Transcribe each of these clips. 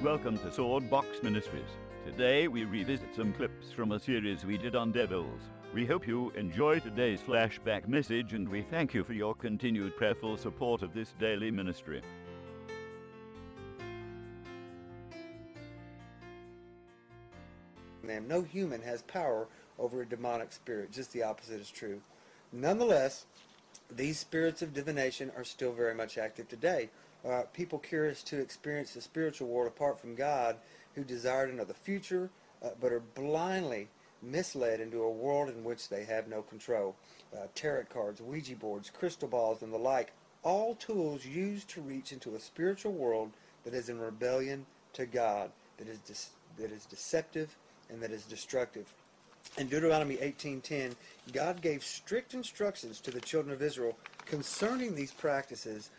Welcome to Sword Box Ministries. Today we revisit some clips from a series we did on devils. We hope you enjoy today's flashback message, and we thank you for your continued prayerful support of this daily ministry. No human has power over a demonic spirit. Just the opposite is true. Nonetheless, these spirits of divination are still very much active today. People curious to experience the spiritual world apart from God, who desire to know the future, but are blindly misled into a world in which they have no control. Tarot cards, Ouija boards, crystal balls, and the like, all tools used to reach into a spiritual world that is in rebellion to God, that is deceptive, and that is destructive. In Deuteronomy 18:10, God gave strict instructions to the children of Israel concerning these practices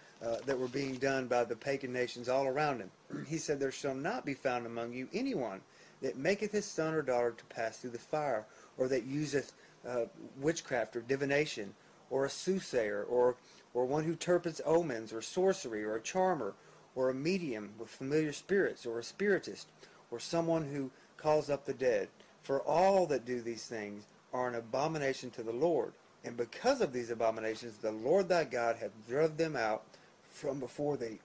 that were being done by the pagan nations all around him. He said, "There shall not be found among you anyone that maketh his son or daughter to pass through the fire, or that useth witchcraft or divination, or a soothsayer, or one who interprets omens, or sorcery, or a charmer, or a medium with familiar spirits, or a spiritist, or someone who calls up the dead. For all that do these things are an abomination to the Lord. And because of these abominations, the Lord thy God hath driven them out from before thee."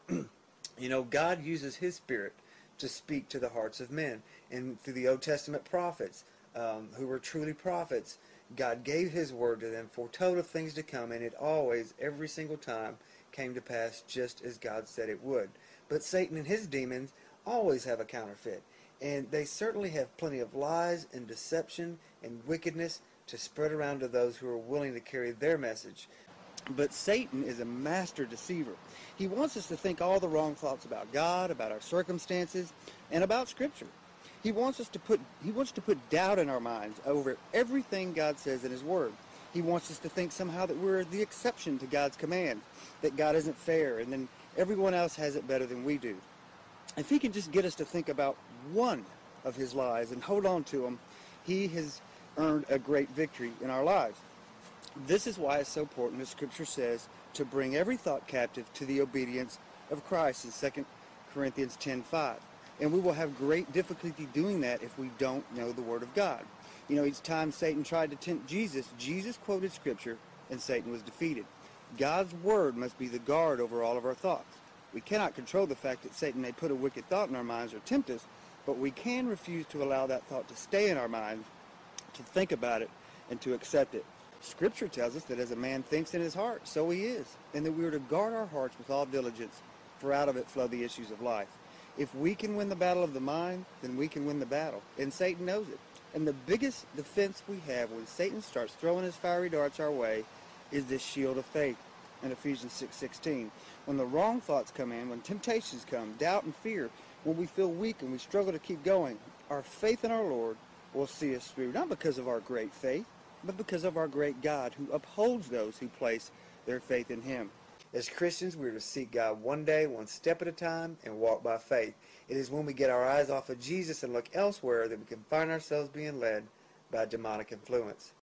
God uses His Spirit to speak to the hearts of men. And through the Old Testament prophets, who were truly prophets, God gave His word to them, foretold of things to come, and it always, every single time, came to pass just as God said it would. But Satan and his demons always have a counterfeit. And they certainly have plenty of lies and deception and wickedness to spread around to those who are willing to carry their message. But Satan is a master deceiver. He wants us to think all the wrong thoughts about God, about our circumstances, and about Scripture. He wants to put doubt in our minds over everything God says in His Word. He wants us to think somehow that we're the exception to God's command, that God isn't fair, and then everyone else has it better than we do. If he can just get us to think about one of his lies and hold on to them, he has earned a great victory in our lives. This is why it's so important, as Scripture says, to bring every thought captive to the obedience of Christ in 2 Corinthians 10:5. And we will have great difficulty doing that if we don't know the Word of God. Each time Satan tried to tempt Jesus, Jesus quoted Scripture and Satan was defeated. God's Word must be the guard over all of our thoughts. We cannot control the fact that Satan may put a wicked thought in our minds or tempt us, but we can refuse to allow that thought to stay in our minds, to think about it, and to accept it. Scripture tells us that as a man thinks in his heart, so he is, and that we are to guard our hearts with all diligence, for out of it flow the issues of life. If we can win the battle of the mind, then we can win the battle, and Satan knows it. And the biggest defense we have when Satan starts throwing his fiery darts our way is this shield of faith. In Ephesians 6:16, when the wrong thoughts come in, when temptations come, doubt and fear, when we feel weak and we struggle to keep going, our faith in our Lord will see us through, not because of our great faith, but because of our great God, who upholds those who place their faith in Him. As Christians, we are to seek God one day, one step at a time, and walk by faith. It is when we get our eyes off of Jesus and look elsewhere that we can find ourselves being led by demonic influence.